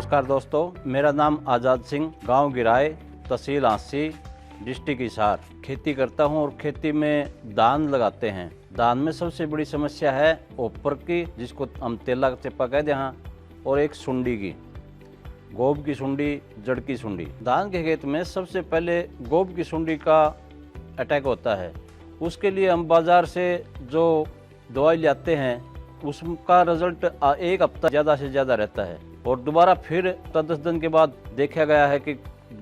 नमस्कार दोस्तों, मेरा नाम आज़ाद सिंह, गांव गिराए, तहसील आंसी, डिस्ट्रिक्ट हिसार। खेती करता हूं और खेती में धान लगाते हैं। धान में सबसे बड़ी समस्या है ऊपर की, जिसको हम तेला चेपा कहते हैं, और एक सुंडी की, गोब की सुंडी, जड़ की सुंडी। धान के खेत में सबसे पहले गोब की सुंडी का अटैक होता है। उसके लिए हम बाज़ार से जो दवाई लाते हैं उसका रिजल्ट एक हफ्ता ज़्यादा से ज़्यादा रहता है, और दोबारा फिर 10 दिन के बाद देखा गया है कि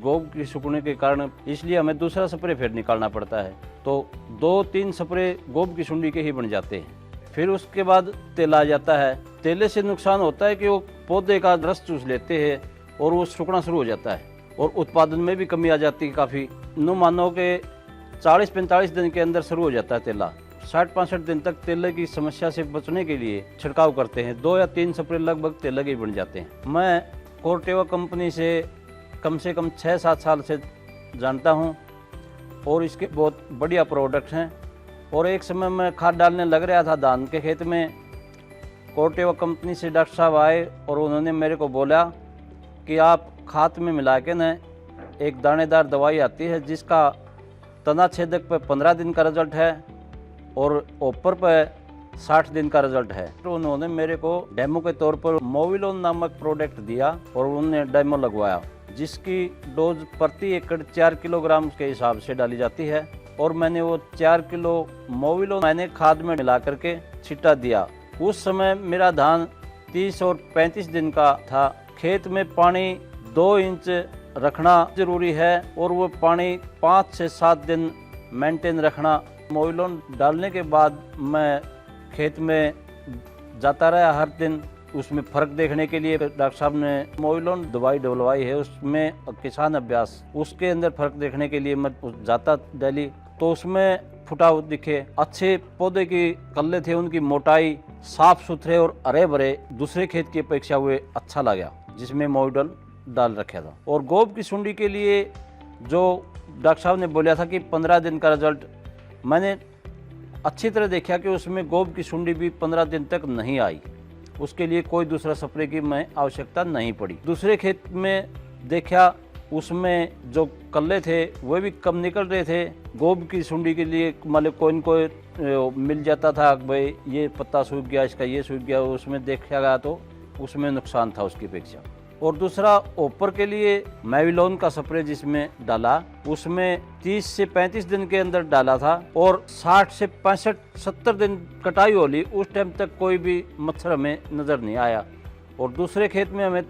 गोब की सूखने के कारण इसलिए हमें दूसरा स्प्रे फिर निकालना पड़ता है। तो 2-3 स्प्रे गोब की सुंडी के ही बन जाते हैं। फिर उसके बाद तेला आ जाता है। तेले से नुकसान होता है कि वो पौधे का रस चूस लेते हैं और वो सूखना शुरू हो जाता है, और उत्पादन में भी कमी आ जाती है काफ़ी। नो मानो कि 40-45 दिन के अंदर शुरू हो जाता है तेला। 60-65 दिन तक तेले की समस्या से बचने के लिए छिड़काव करते हैं। 2 या 3 स्प्रे लगभग तेले के बन जाते हैं। मैं कोर्टेवा कंपनी से कम 6-7 साल से जानता हूं, और इसके बहुत बढ़िया प्रोडक्ट हैं। और एक समय मैं खाद डालने लग रहा था धान के खेत में। कोर्टेवा कंपनी से डॉक्टर साहब आए और उन्होंने मेरे को बोला कि आप खाद में मिला के न एक दानेदार दवाई आती है जिसका तना छेदक पर 15 दिन का रिजल्ट है और ऊपर पर 60 दिन का रिजल्ट है। तो उन्होंने मेरे को डेमो के तौर पर मोविलोन नामक प्रोडक्ट दिया और उन्होंने डेमो लगवाया, जिसकी डोज प्रति एकड़ 4 किलोग्राम के हिसाब से डाली जाती है। और मैंने वो 4 किलो मोविलोन मैंने खाद में मिला करके छिटा दिया। उस समय मेरा धान 30 और 35 दिन का था। खेत में पानी 2 इंच रखना जरूरी है, और वो पानी 5 से 7 दिन मेंटेन रखना। मोविलोन डालने के बाद मैं खेत में जाता रहा हर दिन, उसमें फ़र्क देखने के लिए डॉक्टर साहब ने मोविलोन दवाई डलवाई है, उसमें किसान अभ्यास, उसके अंदर फ़र्क देखने के लिए मैं जाता डेली। तो उसमें फुटाव दिखे, अच्छे पौधे की कल्ले थे, उनकी मोटाई साफ सुथरे और हरे भरे दूसरे खेत की अपेक्षा हुए अच्छा लगा जिसमें मोविलोन डाल रखा था। और गोब की सुंडी के लिए जो डॉक्टर साहब ने बोला था कि 15 दिन का रिजल्ट, मैंने अच्छी तरह देखा कि उसमें गोब की सुंडी भी 15 दिन तक नहीं आई। उसके लिए कोई दूसरा स्प्रे की मैं आवश्यकता नहीं पड़ी। दूसरे खेत में देखा, उसमें जो कल्ले थे वह भी कम निकल रहे थे। गोब की सुंडी के लिए मतलब कोई मिल जाता था, भाई ये पत्ता सूख गया, इसका ये सूख गया, उसमें देखा गया तो उसमें नुकसान था उसकी अपेक्षा। और दूसरा ऊपर के लिए मोविलोन का स्प्रे जिसमें डाला, उसमें 30 से 35 दिन के अंदर डाला था, और 60 से 65-70 दिन कटाई हो ली। उस टाइम तक कोई भी मच्छर हमें नज़र नहीं आया। और दूसरे खेत में हमें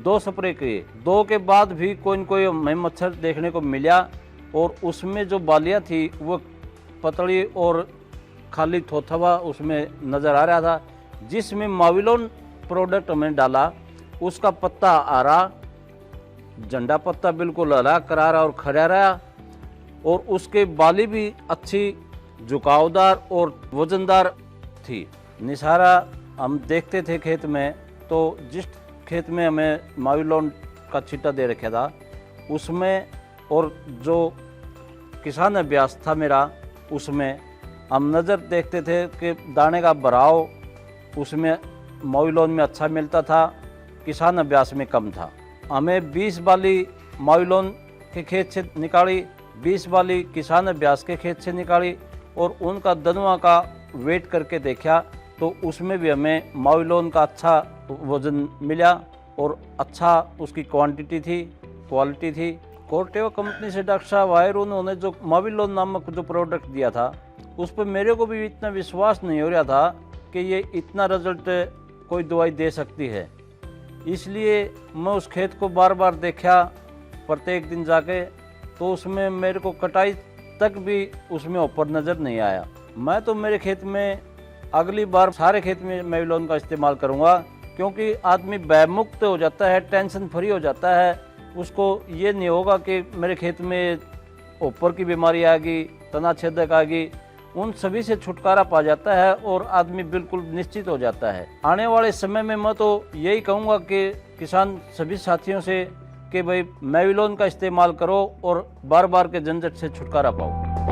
2 स्प्रे किए, 2 के बाद भी कोई न कोई हमें मच्छर देखने को मिला, और उसमें जो बालियाँ थी वो पतली और खाली थोथवा उसमें नज़र आ रहा था। जिसमें मोविलोन प्रोडक्ट हमें डाला, उसका पत्ता हरा, झंडा पत्ता बिल्कुल हरा करारा और खड़ा रहा, और उसके बाली भी अच्छी झुकावदार और वजनदार थी। निसारा हम देखते थे खेत में, तो जिस खेत में हमें मोविलोन का छिट्टा दे रखा था उसमें, और जो किसान अभ्यास था मेरा, उसमें हम नज़र देखते थे कि दाने का भराव उसमें मोविलोन में अच्छा मिलता था, किसान अभ्यास में कम था। हमें 20 बाली मोविलोन के खेत से निकाली, 20 बाली किसान अभ्यास के खेत से निकाली, और उनका दनुआ का वेट करके देखा तो उसमें भी हमें मोविलोन का अच्छा वजन मिला और अच्छा उसकी क्वांटिटी थी, क्वालिटी थी। कोर्टेवा कंपनी से डॉक्टर साहब आए, उन्होंने जो मोविलोन नामक जो प्रोडक्ट दिया था उस पर मेरे को भी इतना विश्वास नहीं हो रहा था कि ये इतना रिजल्ट कोई दवाई दे सकती है। इसलिए मैं उस खेत को बार बार देखा प्रत्येक दिन जाके, तो उसमें मेरे को कटाई तक भी उसमें ऊपर नज़र नहीं आया। मैं तो मेरे खेत में अगली बार सारे खेत में मोविलोन का इस्तेमाल करूँगा, क्योंकि आदमी भयमुक्त हो जाता है, टेंशन फ्री हो जाता है। उसको ये नहीं होगा कि मेरे खेत में ऊपर की बीमारी आ गई, तना छेदक आ गई, उन सभी से छुटकारा पा जाता है और आदमी बिल्कुल निश्चित हो जाता है। आने वाले समय में मैं तो यही कहूँगा कि किसान सभी साथियों से कि भाई मोविलोन का इस्तेमाल करो और बार बार के झंझट से छुटकारा पाओ।